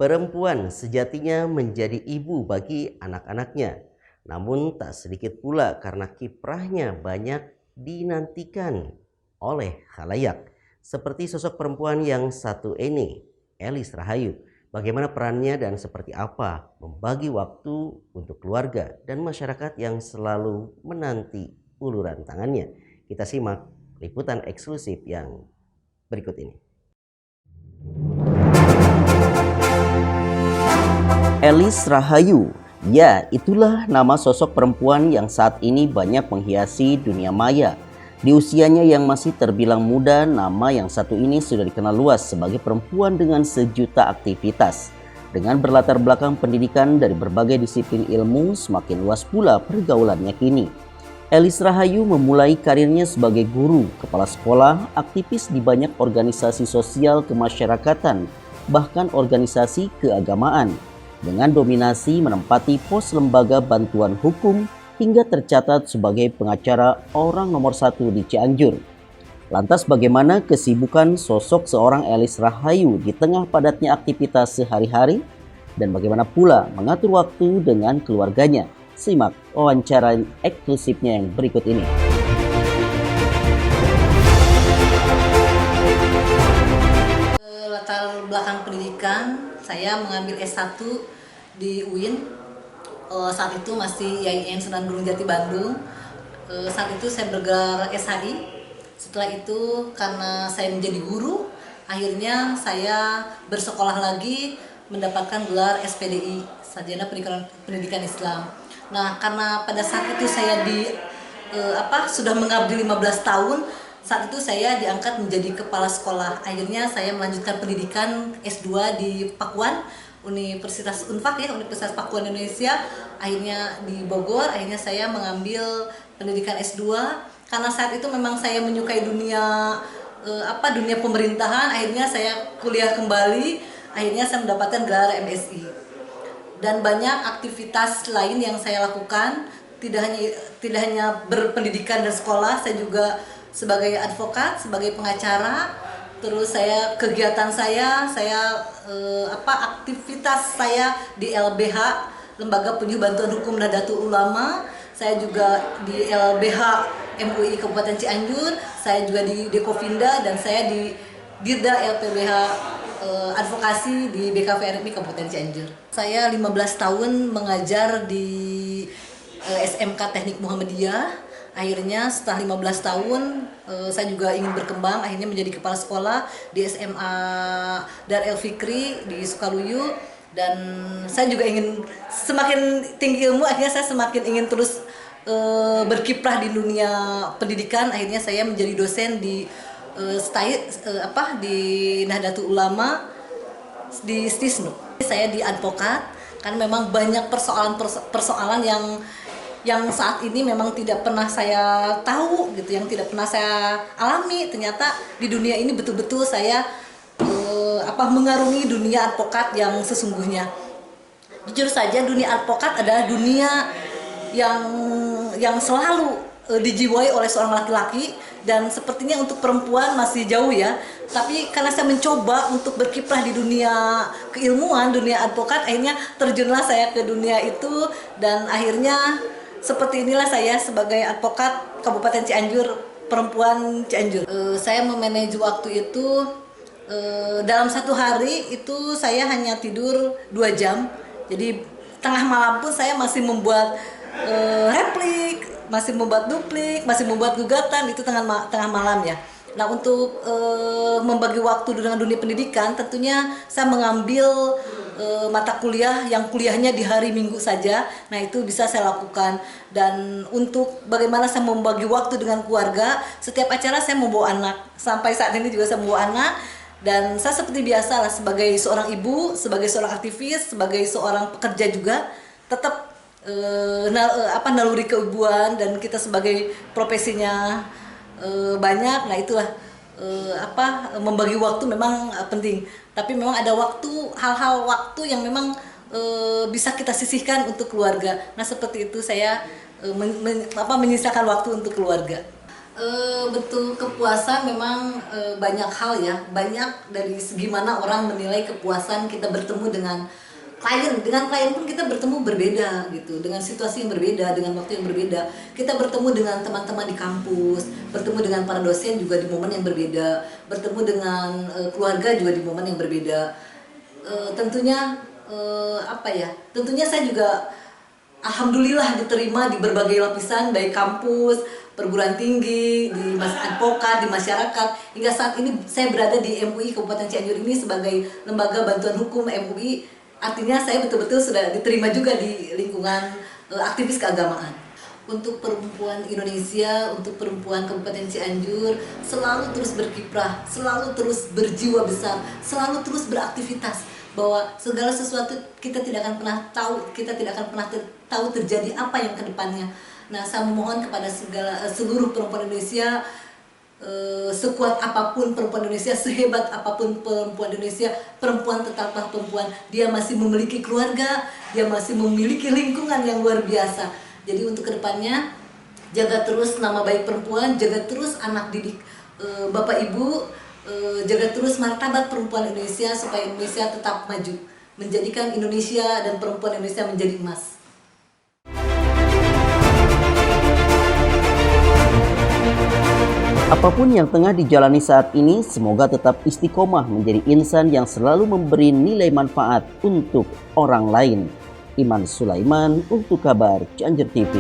Perempuan sejatinya menjadi ibu bagi anak-anaknya. Namun tak sedikit pula karena kiprahnya banyak dinantikan oleh khalayak. Seperti sosok perempuan yang satu ini, Elis Rahayu. Bagaimana perannya dan seperti apa membagi waktu untuk keluarga dan masyarakat yang selalu menanti uluran tangannya. Kita simak liputan eksklusif yang berikut ini. Elis Rahayu, ya itulah nama sosok perempuan yang saat ini banyak menghiasi dunia maya. Di usianya yang masih terbilang muda, nama yang satu ini sudah dikenal luas sebagai perempuan dengan sejuta aktivitas. Dengan berlatar belakang pendidikan dari berbagai disiplin ilmu, semakin luas pula pergaulannya kini. Elis Rahayu memulai karirnya sebagai guru, kepala sekolah, aktivis di banyak organisasi sosial kemasyarakatan, bahkan organisasi keagamaan. Dengan dominasi menempati pos lembaga bantuan hukum hingga tercatat sebagai pengacara orang nomor 1 di Cianjur. Lantas bagaimana kesibukan sosok seorang Elis Rahayu di tengah padatnya aktivitas sehari-hari? Dan bagaimana pula mengatur waktu dengan keluarganya? Simak wawancara eksklusifnya yang berikut ini. Latar belakang pendidikan, saya mengambil S1 di UIN. Saat itu masih YIN Sunan Gunung Jati Bandung. Saat itu saya bergelar SHI. Setelah itu karena saya menjadi guru, akhirnya saya bersekolah lagi mendapatkan gelar SPDI, Sarjana Pendidikan Islam. Nah, karena pada saat itu saya sudah mengabdi 15 tahun, saat itu saya diangkat menjadi kepala sekolah. Akhirnya saya melanjutkan pendidikan S2 di Pakuan, Universitas Unpad ya, Universitas Pakuan Indonesia. Akhirnya di Bogor, akhirnya saya mengambil pendidikan S2 karena saat itu memang saya menyukai dunia dunia pemerintahan. Akhirnya saya kuliah kembali, akhirnya saya mendapatkan gelar MSI. Dan banyak aktivitas lain yang saya lakukan, tidak hanya berpendidikan dan sekolah, saya juga sebagai advokat, sebagai pengacara. Terus kegiatan saya aktivitas saya di LBH, Lembaga Penyuluh Bantuan Hukum Nahdlatul Ulama. Saya juga di LBH MUI Kabupaten Cianjur, saya juga di Dekovinda, dan saya di Dirda LPBH Advokasi di BKVRMI Kabupaten Cianjur. Saya 15 tahun mengajar di SMK Teknik Muhammadiyah. Akhirnya setelah 15 tahun saya juga ingin berkembang, akhirnya menjadi kepala sekolah di SMA Dar El Fikri di Sukaluyu. Dan saya juga ingin semakin tinggi ilmu, akhirnya saya semakin ingin terus berkiprah di dunia pendidikan. Akhirnya saya menjadi dosen di di Nahdlatul Ulama di Stisnu. Saya di advokat karena memang banyak persoalan yang saat ini memang tidak pernah saya tahu gitu, yang tidak pernah saya alami. Ternyata di dunia ini betul-betul saya mengarungi dunia advokat yang sesungguhnya. Jujur saja, dunia advokat adalah dunia yang selalu dijiwai oleh seorang laki-laki, dan sepertinya untuk perempuan masih jauh ya. Tapi karena saya mencoba untuk berkiprah di dunia keilmuan, dunia advokat, akhirnya terjunlah saya ke dunia itu. Dan akhirnya seperti inilah saya sebagai advokat Kabupaten Cianjur, perempuan Cianjur. Saya memanage waktu itu dalam satu hari itu saya hanya tidur 2 jam. Jadi tengah malam pun saya masih membuat replik, masih membuat duplik, masih membuat gugatan, itu tengah malam ya. Nah, untuk membagi waktu dengan dunia pendidikan, tentunya saya mengambil mata kuliah yang kuliahnya di hari Minggu saja. Nah, itu bisa saya lakukan. Dan untuk bagaimana saya membagi waktu dengan keluarga, setiap acara saya membawa anak. Sampai saat ini juga saya membawa anak. Dan saya seperti biasa lah, sebagai seorang ibu, sebagai seorang aktivis, sebagai seorang pekerja juga, tetap naluri keibuan, dan kita sebagai profesinya banyak. Nah, itulah membagi waktu memang penting. Tapi memang ada hal-hal waktu yang memang bisa kita sisihkan untuk keluarga. Nah, seperti itu saya menyisakan waktu untuk keluarga. Betul, kepuasan memang banyak hal ya, banyak dari segi mana orang menilai kepuasan kita bertemu dengan klien pun kita bertemu berbeda gitu, dengan situasi yang berbeda, dengan waktu yang berbeda. Kita bertemu dengan teman-teman di kampus, bertemu dengan para dosen juga di momen yang berbeda, bertemu dengan keluarga juga di momen yang berbeda. Tentunya tentunya saya juga alhamdulillah diterima di berbagai lapisan, baik kampus, perguruan tinggi, di advokat, di masyarakat. Hingga saat ini saya berada di MUI Kabupaten Cianjur ini sebagai lembaga bantuan hukum MUI. Artinya saya betul-betul sudah diterima juga di lingkungan aktivis keagamaan. Untuk perempuan Indonesia, untuk perempuan Kabupaten Cianjur, selalu terus berkiprah, selalu terus berjiwa besar, selalu terus beraktivitas. Bahwa segala sesuatu kita tidak akan pernah tahu terjadi apa yang kedepannya. Nah, saya memohon kepada seluruh perempuan Indonesia, sekuat apapun perempuan Indonesia, sehebat apapun perempuan Indonesia, perempuan tetaplah perempuan. Dia masih memiliki keluarga, dia masih memiliki lingkungan yang luar biasa. Jadi untuk kedepannya, jaga terus nama baik perempuan, jaga terus anak didik Bapak Ibu, jaga terus martabat perempuan Indonesia supaya Indonesia tetap maju, menjadikan Indonesia dan perempuan Indonesia menjadi emas. Apapun yang tengah dijalani saat ini, semoga tetap istiqomah menjadi insan yang selalu memberi nilai manfaat untuk orang lain. Iman Sulaiman untuk Kabar Cianjur TV.